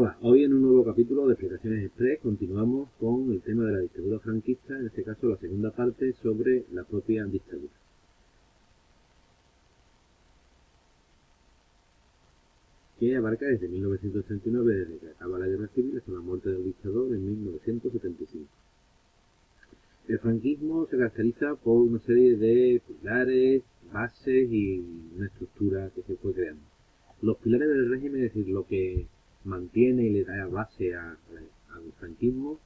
Hola, hoy en un nuevo capítulo de Explicaciones Express continuamos con el tema de la dictadura franquista, en este caso la segunda parte sobre la propia dictadura. Que abarca desde 1939, desde que acaba la guerra civil, hasta la muerte del dictador en 1975. El franquismo se caracteriza por una serie de pilares, bases y una estructura que se fue creando. Los pilares del régimen, es decir, lo que mantiene y le da base al franquismo,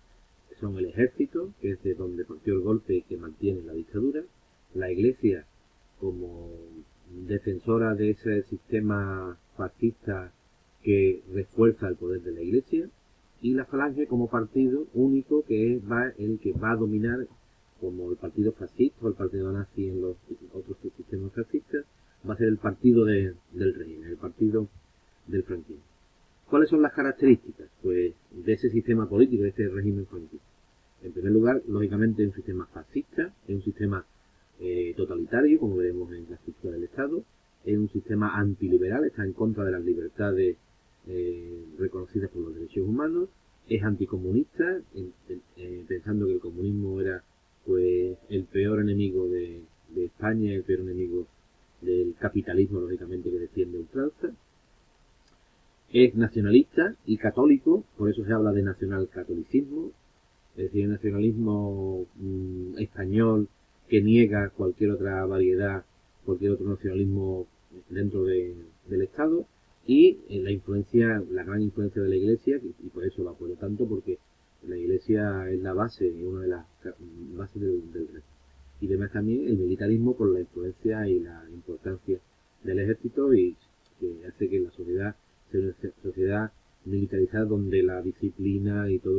son el ejército, que es de donde partió el golpe y que mantiene la dictadura, la Iglesia como defensora de ese sistema fascista que refuerza el poder de la Iglesia, y la Falange como partido único que es el que va a dominar, como el partido fascista o el partido nazi en los otros sistemas fascistas, va a ser el partido del régimen, el partido del franquismo. ¿Cuáles son las características? Pues de ese sistema político, de este régimen franquista. En primer lugar, lógicamente, es un sistema fascista, es un sistema totalitario, como veremos en la estructura del Estado, es un sistema antiliberal, está en contra de las libertades reconocidas por los derechos humanos, es anticomunista, pensando que el comunismo era pues el peor enemigo de España, el peor enemigo del capitalismo, lógicamente, que defiende ultranza. Es nacionalista y católico, por eso se habla de nacionalcatolicismo, es decir, el nacionalismo español que niega cualquier otra variedad, cualquier otro nacionalismo dentro del Estado, y la gran influencia de la Iglesia, y por eso lo apoyo tanto, porque la Iglesia es la base, es una de las bases del régimen. Y además también el militarismo por la influencia y la importancia del ejército, y que hace que la sociedad sea una sociedad militarizada donde la disciplina y todo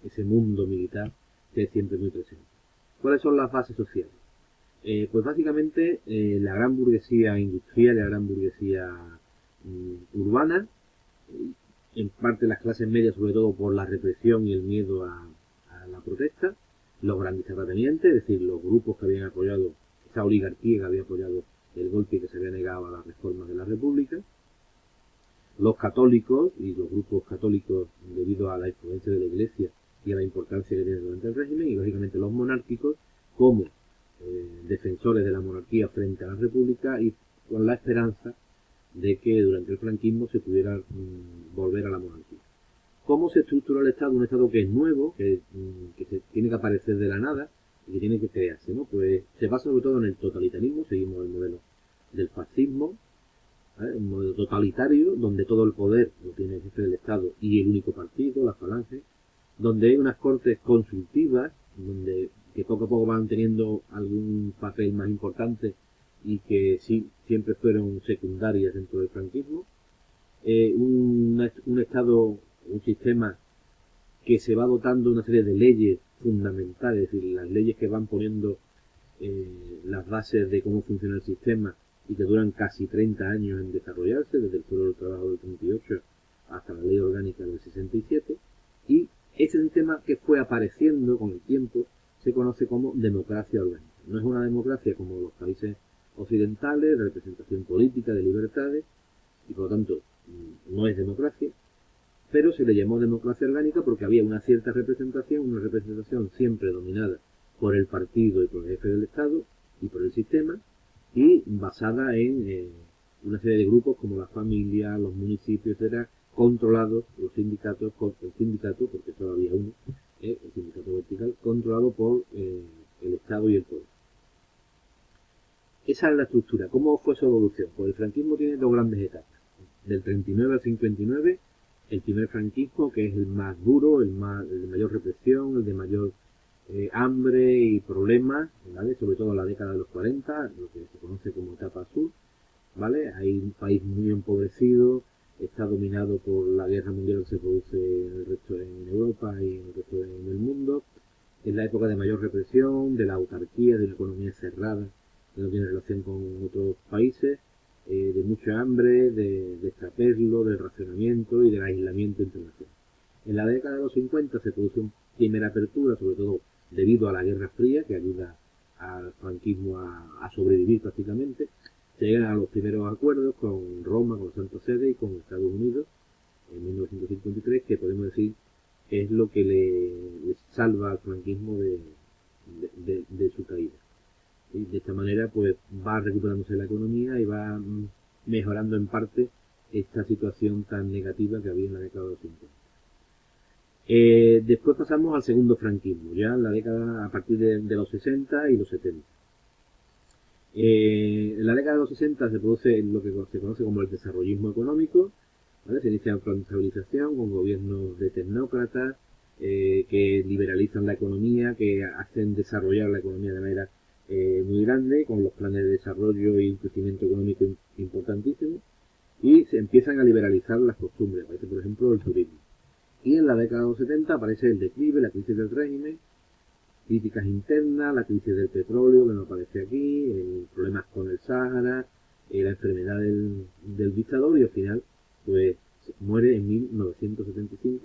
ese mundo militar esté siempre muy presente. ¿Cuáles son las bases sociales? Pues básicamente la gran burguesía industrial y la gran burguesía urbana, en parte las clases medias, sobre todo por la represión y el miedo a la protesta, los grandes terratenientes, es decir, los grupos que habían apoyado, esa oligarquía que había apoyado el golpe y que se había negado a las reformas de la República, los católicos y los grupos católicos debido a la influencia de la Iglesia y a la importancia que tiene durante el régimen, y lógicamente los monárquicos como defensores de la monarquía frente a la República, y con la esperanza de que durante el franquismo se pudiera volver a la monarquía. ¿Cómo se estructuró el Estado? Un Estado que es nuevo, que se tiene que aparecer de la nada y que tiene que crearse, ¿no? Pues se basa sobre todo en el totalitarismo, seguimos el modelo del fascismo, un modelo totalitario donde todo el poder lo tiene el jefe del Estado y el único partido, la Falange, donde hay unas cortes consultivas, donde que poco a poco van teniendo algún papel más importante y que sí siempre fueron secundarias dentro del franquismo, un Estado, un sistema que se va dotando de una serie de leyes fundamentales, es decir, las leyes que van poniendo las bases de cómo funciona el sistema y que duran casi 30 años en desarrollarse, desde el Fuero del Trabajo del 38 hasta la Ley Orgánica del 67, y ese sistema que fue apareciendo con el tiempo se conoce como democracia orgánica. No es una democracia como los países occidentales, de representación política, de libertades, y por lo tanto no es democracia, pero se le llamó democracia orgánica porque había una cierta representación, una representación siempre dominada por el partido y por el jefe del Estado y por el sistema, y basada en una serie de grupos como la familia, los municipios, etcétera, controlados, los sindicatos, el sindicato, porque solo había uno, el sindicato vertical, controlado por el Estado y el poder. Esa es la estructura. ¿Cómo fue su evolución? Pues el franquismo tiene dos grandes etapas. Del 39 al 59, el primer franquismo, que es el más duro, el de mayor represión, el de mayor hambre y problemas, ¿vale? Sobre todo en la década de los 40, lo que se conoce como etapa azul, ¿vale? Hay un país muy empobrecido, está dominado por la guerra mundial que se produce en Europa y en el resto del mundo. Es la época de mayor represión, de la autarquía, de una economía cerrada, que no tiene relación con otros países, de mucha hambre, de extraperlo, del racionamiento y del aislamiento internacional. En la década de los 50 se produce una primera apertura, sobre todo debido a la Guerra Fría, que ayuda al franquismo a sobrevivir prácticamente. Se llegan a los primeros acuerdos con Roma, con la Santa Sede y con Estados Unidos en es lo que le salva al franquismo de su caída. Y de esta manera pues va recuperándose la economía y va mejorando en parte esta situación tan negativa que había en la década de los 50. Después pasamos al segundo franquismo, ya en la década a partir de los 60 y los 70. En la década de los 60 se produce lo que se conoce como el desarrollismo económico, ¿vale? Se inicia un plan de estabilización con gobiernos de tecnócratas que liberalizan la economía, que hacen desarrollar la economía de manera muy grande, con los planes de desarrollo y un crecimiento económico importantísimo, y se empiezan a liberalizar las costumbres, aparece por ejemplo el turismo. Y en la década de los 70 aparece el declive, la crisis del régimen, críticas internas, la crisis del petróleo que no aparece aquí, problemas con el Sáhara, la enfermedad del dictador y al final pues muere en 1975